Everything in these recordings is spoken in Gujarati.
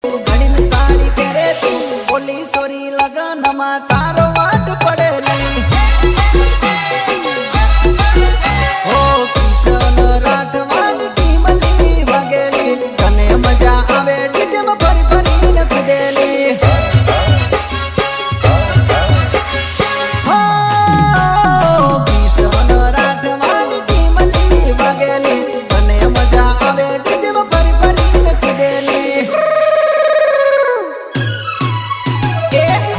ઘડીને સાડી પહેરે તું બોલી સોરી લગનમાં તારો વાટ પડેલી હો કિશન રાઠવાની ટીમલી વગેલી તને મજા આવે ડીજેમાં ફરી ફરીને કૂદેલી કિશન રાઠવાની ટીમલી વગેલી તને મજા આવે ડીજેમાં ફરી ફરીને કૂદેલી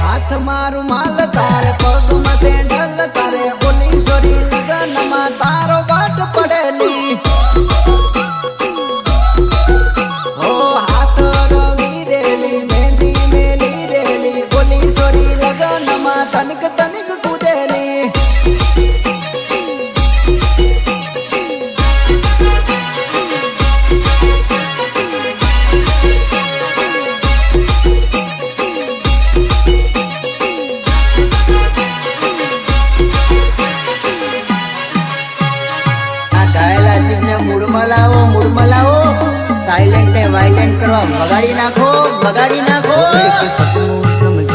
હાથ મારું માલ તારે પગમાં સેન્ડલ તારે બોલી સોરી લગનમાં તારો વાટ પડેલી હો હાથ રંગી રેલી મહેંદી મેલી રેલી બોલી સોરી લગનમાં તનિક તનિક કૂદેલી મૂડમાં લાવો સાયલેન્ટ ને વાયલેન્ટ કરવા બગાડી નાખો સપનું સમજ